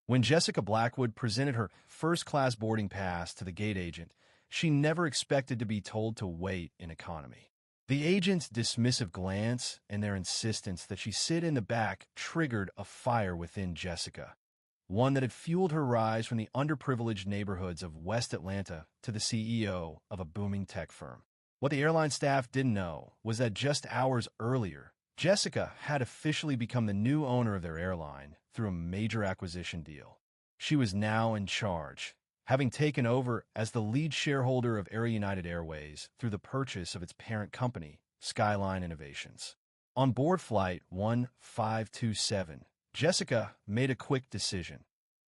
When Jessica Blackwood presented her first-class boarding pass to the gate agent, she never expected to be told to wait in economy. The agent's dismissive glance and their insistence that she sit in the back triggered a fire within Jessica, one that had fueled her rise from the underprivileged neighborhoods of West Atlanta to the CEO of a booming tech firm. What the airline staff didn't know was that just hours earlier, Jessica had officially become the new owner of their airline through a major acquisition deal. She was now in charge, having taken over as the lead shareholder of Air United Airways through the purchase of its parent company, Skyline Innovations. On board Flight 1527, Jessica made a quick decision.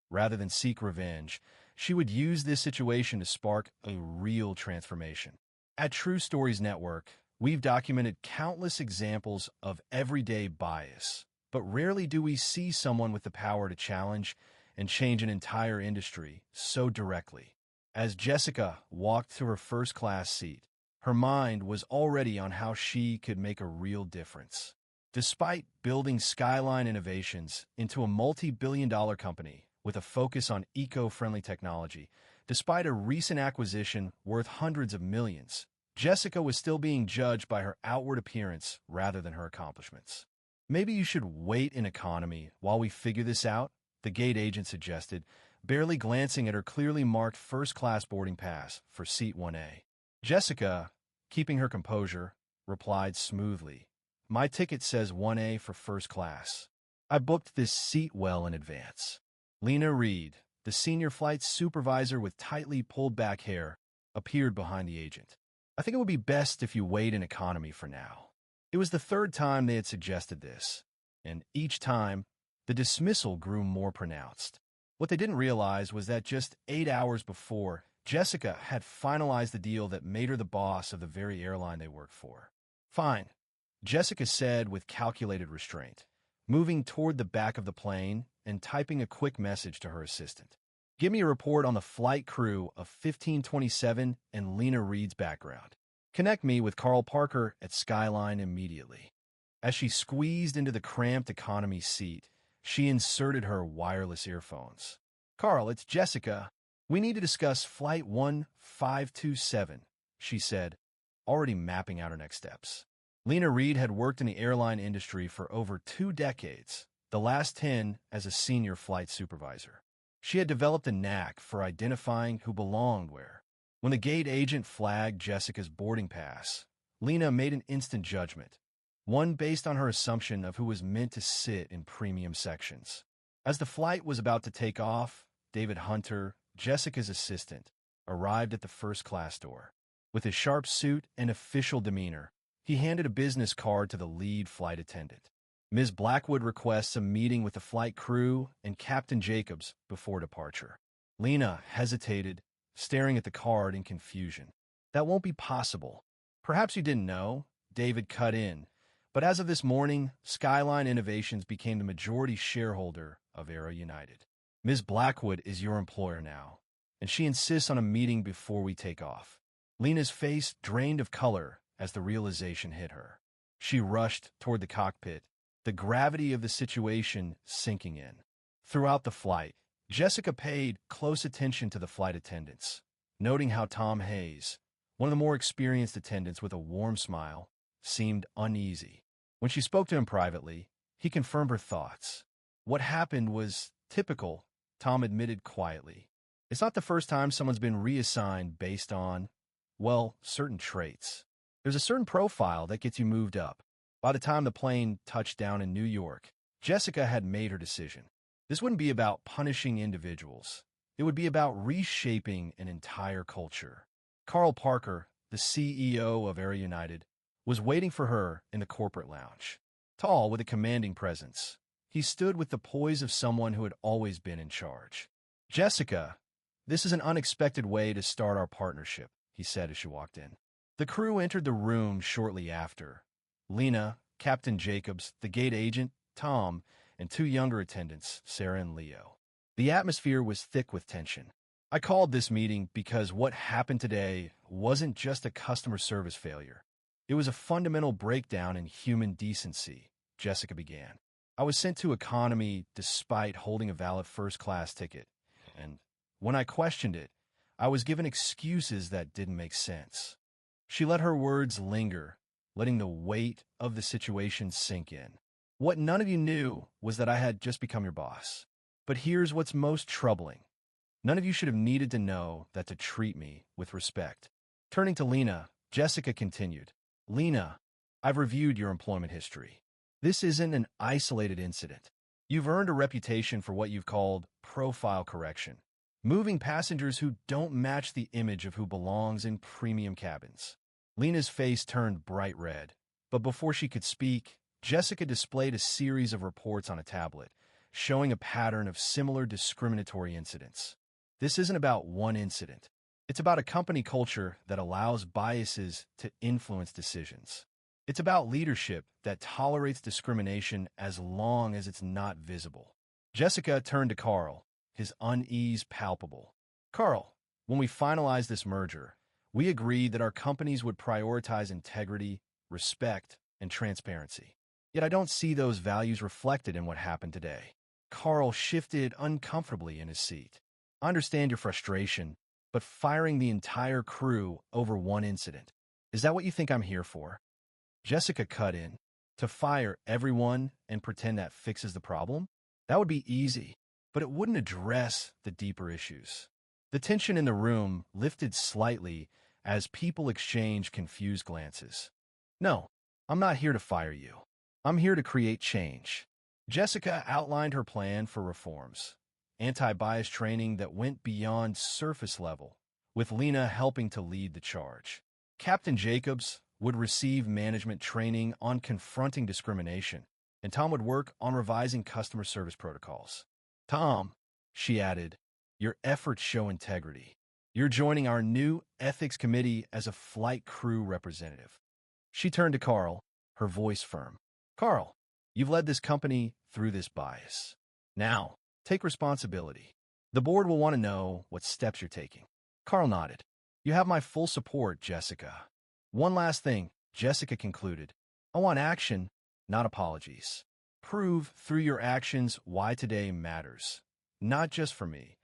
Rather than seek revenge, she would use this situation to spark a real transformation. At True Stories Network, we've documented countless examples of everyday bias, but rarely do we see someone with the power to challenge and change an entire industry so directly. As Jessica walked to her first-class seat, her mind was already on how she could make a real difference. Despite building Skyline Innovations into a multi-billion-dollar company with a focus on eco-friendly technology, despite a recent acquisition worth hundreds of millions, Jessica was still being judged by her outward appearance rather than her accomplishments. Maybe you should wait in economy while we figure this out, the gate agent suggested, barely glancing at her clearly marked first-class boarding pass for Seat 1A. Jessica, keeping her composure, replied smoothly, "My ticket says 1A for first class. I booked this seat well in advance." Lena Reed, the senior flight supervisor with tightly pulled back hair, appeared behind the agent. "I think it would be best if you wait in economy for now." It was the third time they had suggested this, and each time, the dismissal grew more pronounced. What they didn't realize was that just 8 hours before, Jessica had finalized the deal that made her the boss of the very airline they worked for. "Fine," Jessica said with calculated restraint, moving toward the back of the plane and typing a quick message to her assistant. "Give me a report on the flight crew of 1527 and Lena Reed's background. Connect me with Carl Parker at Skyline immediately." As she squeezed into the cramped economy seat, she inserted her wireless earphones. "Carl, it's Jessica. We need to discuss Flight 1527, she said, already mapping out her next steps. Lena Reed had worked in the airline industry for over 2 decades, the last 10 as a senior flight supervisor. She had developed a knack for identifying who belonged where. When the gate agent flagged Jessica's boarding pass, Lena made an instant judgment, one based on her assumption of who was meant to sit in premium sections. As the flight was about to take off, David Hunter, Jessica's assistant, arrived at the first-class door. With his sharp suit and official demeanor, he handed a business card to the lead flight attendant. Ms. Blackwood requests a meeting with the flight crew and Captain Jacobs before departure. Lena hesitated, staring at the card in confusion. "That won't be possible. Perhaps you didn't know," David cut in, "but as of this morning, Skyline Innovations became the majority shareholder of Air United. Ms. Blackwood is your employer now, and she insists on a meeting before we take off." Lena's face drained of color as the realization hit her. She rushed toward the cockpit, the gravity of the situation sinking in. Throughout the flight, Jessica paid close attention to the flight attendants, noting how Tom Hayes, one of the more experienced attendants with a warm smile, seemed uneasy. When she spoke to him privately, he confirmed her thoughts. "What happened was typical," Tom admitted quietly. "It's not the first time someone's been reassigned based on, well, certain traits. There's a certain profile that gets you moved up." By the time the plane touched down in New York, Jessica had made her decision. This wouldn't be about punishing individuals. It would be about reshaping an entire culture. Carl Parker, the CEO of Air United, was waiting for her in the corporate lounge. Tall with a commanding presence, he stood with the poise of someone who had always been in charge. "Jessica, this is an unexpected way to start our partnership," he said as she walked in. The crew entered the room shortly after. Lena, Captain Jacobs, the gate agent, Tom, and 2 younger attendants, Sarah and Leo. The atmosphere was thick with tension. "I called this meeting because what happened today wasn't just a customer service failure. It was a fundamental breakdown in human decency," Jessica began. I was sent to economy despite holding a valid first-class ticket, and when I questioned it, I was given excuses that didn't make sense. She let her words linger, letting the weight of the situation sink in. What none of you knew was that I had just become your boss. But here's what's most troubling. None of you should have needed to know that to treat me with respect. Turning to Lena, Jessica continued, Lena, I've reviewed your employment history. This isn't an isolated incident. You've earned a reputation for what you've called profile correction, moving passengers who don't match the image of who belongs in premium cabins. Lena's face turned bright red, but before she could speak, Jessica displayed a series of reports on a tablet, showing a pattern of similar discriminatory incidents. This isn't about one incident. It's about a company culture that allows biases to influence decisions. It's about leadership that tolerates discrimination as long as it's not visible. Jessica turned to Carl, his unease palpable. Carl, when we finalized this merger, we agreed that our companies would prioritize integrity, respect, and transparency. Yet I don't see those values reflected in what happened today. Carl shifted uncomfortably in his seat. I understand your frustration, but firing the entire crew over one incident, is that what you think I'm here for? Jessica cut in. To fire everyone and pretend that fixes the problem? That would be easy, but it wouldn't address the deeper issues. The tension in the room lifted slightly as people exchanged confused glances. No, I'm not here to fire you. I'm here to create change. Jessica outlined her plan for reforms, anti-bias training that went beyond surface level, with Lena helping to lead the charge. Captain Jacobs would receive management training on confronting discrimination, and Tom would work on revising customer service protocols. Tom, she added, your efforts show integrity. You're joining our new ethics committee as a flight crew representative. She turned to Carl, her voice firm. Carl, you've led this company through this bias. Now, take responsibility. The board will want to know what steps you're taking. Carl nodded. You have my full support, Jessica. One last thing, Jessica concluded. I want action, not apologies. Prove through your actions why today matters, not just for me,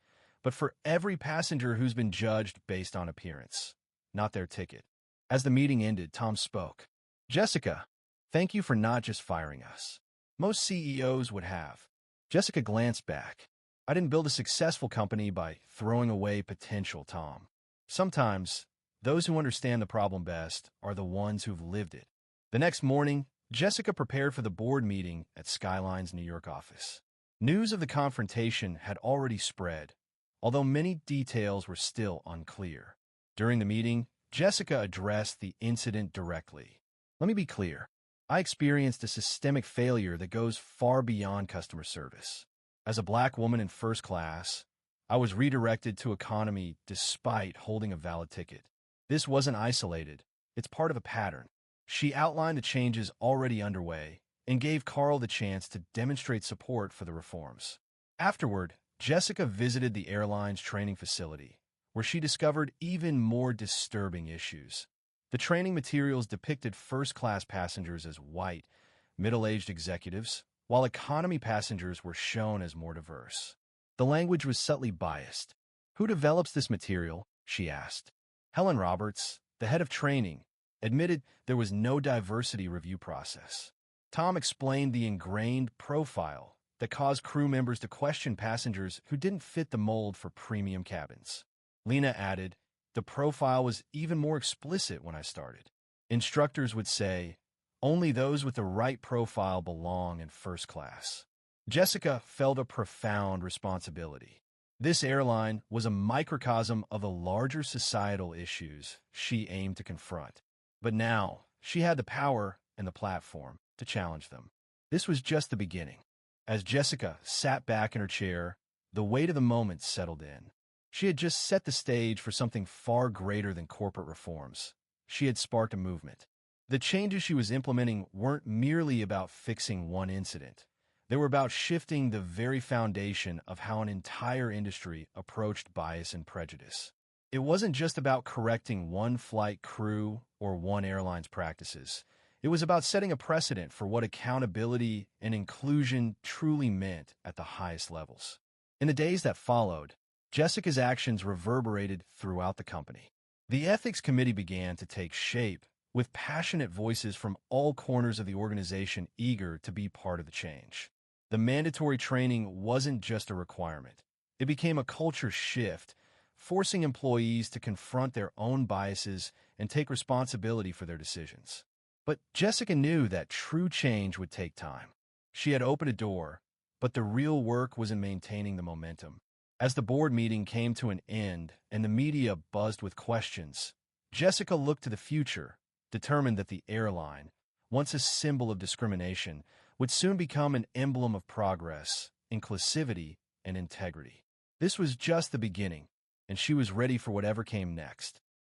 but for every passenger who's been judged based on appearance, not their ticket. As the meeting ended, Tom spoke. Jessica, thank you for not just firing us. Most CEOs would have. Jessica glanced back. I didn't build a successful company by throwing away potential, Tom. Sometimes, those who understand the problem best are the ones who've lived it. The next morning, Jessica prepared for the board meeting at Skyline's New York office. News of the confrontation had already spread, although many details were still unclear. During the meeting, Jessica addressed the incident directly. Let me be clear. I experienced a systemic failure that goes far beyond customer service. As a black woman in first class, I was redirected to economy despite holding a valid ticket. This wasn't isolated. It's part of a pattern. She outlined the changes already underway and gave Carl the chance to demonstrate support for the reforms. Afterward, Jessica visited the airline's training facility, where she discovered even more disturbing issues. The training materials depicted first-class passengers as white, middle-aged executives, while economy passengers were shown as more diverse. The language was subtly biased. Who develops this material? She asked. Helen Roberts, the head of training, admitted there was no diversity review process. Tom explained the ingrained profile that caused crew members to question passengers who didn't fit the mold for premium cabins. Lena added, the profile was even more explicit when I started. Instructors would say, only those with the right profile belong in first class. Jessica felt a profound responsibility. This airline was a microcosm of the larger societal issues she aimed to confront. But now, she had the power and the platform to challenge them. This was just the beginning. As Jessica sat back in her chair, the weight of the moment settled in. She had just set the stage for something far greater than corporate reforms. She had sparked a movement. The changes she was implementing weren't merely about fixing one incident. They were about shifting the very foundation of how an entire industry approached bias and prejudice. It wasn't just about correcting one flight crew or one airline's practices. It was about setting a precedent for what accountability and inclusion truly meant at the highest levels. In the days that followed, Jessica's actions reverberated throughout the company. The ethics committee began to take shape, with passionate voices from all corners of the organization eager to be part of the change. The mandatory training wasn't just a requirement. It became a culture shift, forcing employees to confront their own biases and take responsibility for their decisions. But Jessica knew that true change would take time. She had opened a door, but the real work was in maintaining the momentum. As the board meeting came to an end and the media buzzed with questions, Jessica looked to the future, determined that the airline, once a symbol of discrimination, would soon become an emblem of progress, inclusivity, and integrity. This was just the beginning, and she was ready for whatever came next.